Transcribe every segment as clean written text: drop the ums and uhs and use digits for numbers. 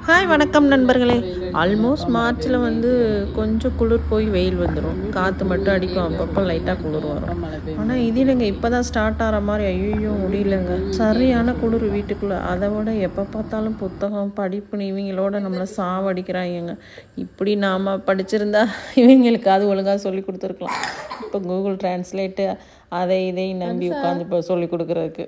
Hi வணக்கம் நண்பர்களே. Almost மார்ச்சில் கொஞ்சம் குளிர் போய் வெயில் வந்துடும், காற்று மட்டும் அடிக்கும், அப்பப்போ லைட்டாக குளிர் வரும். ஆனால் இது இல்லைங்க, இப்போ தான் ஸ்டார்ட் ஆகிற மாதிரி. ஐயோ முடியலங்க, சரியான குளிர் வீட்டுக்குள்ளே. அதை விட எப்போ பார்த்தாலும் புத்தகம் படிப்புன்னு இவங்களோட நம்மளை சாவடிக்கிறாங்க. இப்படி நாம் படிச்சிருந்தா இவங்களுக்கு அது ஒழுங்காக சொல்லி கொடுத்துருக்கலாம். இப்போ கூகுள் டிரான்ஸ்லேட்டு அதை இதையும் நம்பி உட்காந்து இப்போ சொல்லி கொடுக்குறதுக்கு.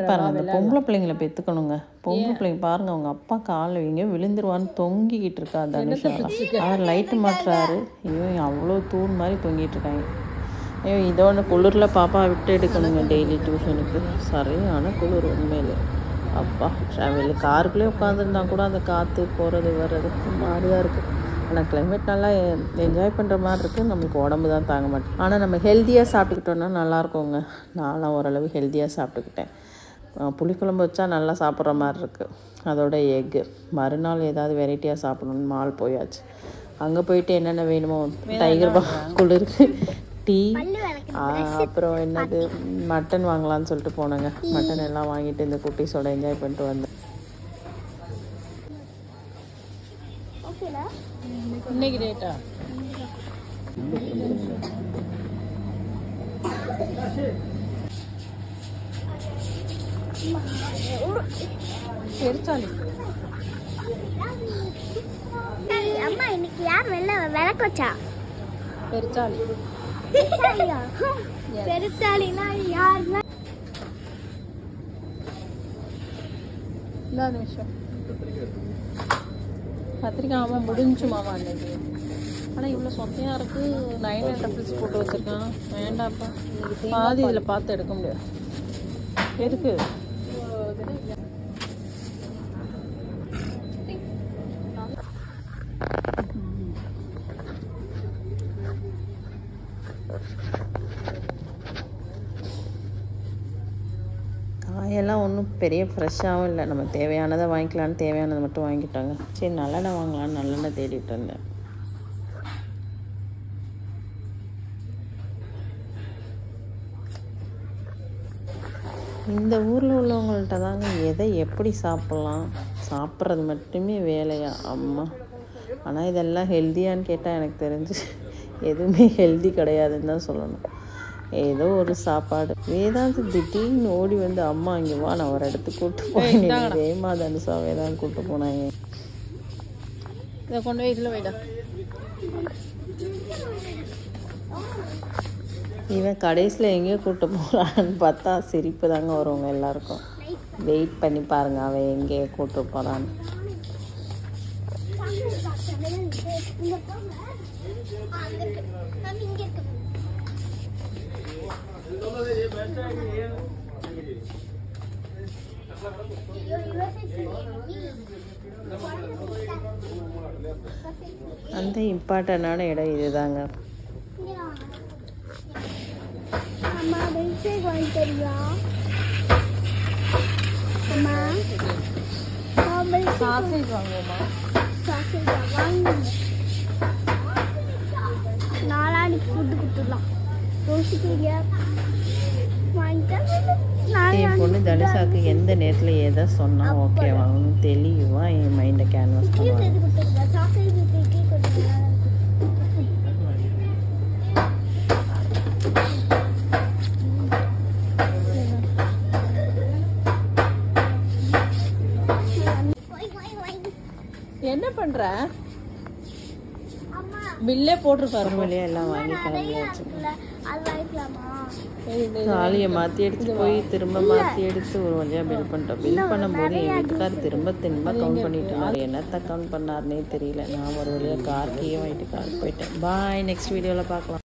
பாருங்கள், அந்த பொம்பளை பிள்ளைங்களை பெற்றுக்கணுங்க. பொம்பளை பிள்ளைங்க பாருங்கள், அவங்க அப்பா காலில் இவங்க விழுந்துருவான்னு தொங்கிக்கிட்டு இருக்கா தனுஷாலாம். அவர் லைட்டு மாட்டுறாரு, இவன் அவ்வளோ தூண் மாதிரி தொங்கிட்டு இருக்காங்க. ஐயோ இதோட குளிரில் பாப்பா விட்டு எடுக்கணுங்க டெய்லி டியூஷனுக்கு. சரியான குளிர் உண்மையிலே. அப்பா ட்ராவல் காருக்குள்ளே உட்காந்துருந்தா கூட அந்த காற்று போகிறது வர்றது மாதிரியாக இருக்குது. ஆனால் கிளைமேட் நல்லா என்ஜாய் பண்ணுற மாதிரி இருக்குது. நம்மளுக்கு உடம்பு தான் தாங்க மாட்டேன். ஆனால் நம்ம ஹெல்த்தியாக சாப்பிட்டுக்கிட்டோன்னா நல்லாயிருக்குங்க. நான்லாம் ஓரளவு ஹெல்த்தியாக சாப்பிட்டுக்கிட்டேன். புளிக்குழம்பு வச்சா நல்லா சாப்பிட்ற மாதிரி இருக்குது. அதோட எக்கு மறுநாள் ஏதாவது வெரைட்டியாக சாப்பிடணுன்னு மால் போயாச்சு. அங்கே போயிட்டு என்னென்ன வேணுமோ, டைகர் குளிருக்கு டீ, அப்புறம் என்னது மட்டன் வாங்கலான்னு சொல்லிட்டு போனேங்க. மட்டன் எல்லாம் வாங்கிட்டு இந்த குட்டீஸோட என்ஜாய் பண்ணிட்டு வந்தேன். இன்னைக்கு ரேட்டா பெருச்சாலி. அம்மா இன்னைக்கு யார் விளக்கு வச்சா? பெருச்சாலி. பெருச்சாலினா யாருன்னா இல்லாத விஷயம். கத்திரிக்காய் ஆமாம் முடிஞ்சு மாமா அன்னைக்கு. ஆனால் இவ்வளோ சொத்தையாக இருக்குது. 9 டப்பிள்ஸ் போட்டு வச்சுருக்கான். வேண்டாப்பா, பாதி இதில் பார்த்து எடுக்க முடியாது. எதுக்கு காயெல்லாம் ஒன்றும் பெரிய ஃப்ரெஷ்ஷாகவும் இல்லை. நம்ம தேவையானதை வாங்கிக்கலான்னு தேவையானதை மட்டும் வாங்கிட்டாங்க. சரி நல்லெண்ணெய் வாங்கலான்னு நல்லெண்ணெய் தேடிட்டு இருந்தேன். இந்த ஊரில் உள்ளவங்கள்ட்ட தாங்க எதை எப்படி சாப்பிட்லாம், சாப்பிட்றது மட்டுமே வேலையா அம்மா. ஆனால் இதெல்லாம் ஹெல்த்தியான்னு கேட்டால் எனக்கு தெரிஞ்சு எதுவுமே ஹெல்த்தி கிடையாதுன்னு தான் சொல்லணும். ஏதோ ஒரு சாப்பாடு. வேதாந்த் திடீர்னு ஓடி வந்து அம்மா இங்கே வா, நான் ஒரு இடத்துக்கு கூப்பிட்டு போனேன். வேமா தனுஷா வேதாந்த் கூப்பிட்டு போனாங்க. இதை கொண்டு போய் இதில் வைடா. இவன் கடைசியில் எங்கேயோ கூப்பிட்டு போகிறான்னு பார்த்தா சிரிப்பு தாங்க வருவாங்க எல்லாருக்கும். வெயிட் பண்ணி பாருங்கள் அவன் எங்கேயோ கூப்பிட்டு போகிறான்னு. அந்த இம்பார்ட்டண்டான இடம் இதுதாங்க. சாசேஜ் வாங்குவோமா? நாளானிக்கு ஃபுட்டு கொடுத்துடலாம். என் பொண்ணு தனுஷாவுக்கு எந்த நேரத்தில் எதை சொன்னால் ஓகேவாங்கன்னு தெளிவாக என் மைண்டை கேன்வாஸ் பண்ணுவாங்க. என்ன பண்ணுற? பில்லே போட்டிருப்பாரு. வழியாக எல்லாம் வாங்கி கிளம்பியாச்சு. தாலியை மாற்றி எடுத்து போய் திரும்ப மாற்றி எடுத்து ஒரு வழியாக பில் பண்ணிட்டோம். பில் பண்ணும்போது என் வீட்டுக்கார் திரும்ப கவுண்ட் பண்ணிட்டு இருந்தார். என்னத்தை கவுண்ட் பண்ணாருன்னே தெரியல. நான் ஒரு வழியாக கார்க்கையே வாங்கிட்டு கார் போயிட்டேன். பாய், நெக்ஸ்ட் வீடியோவில் பார்க்கலாம்.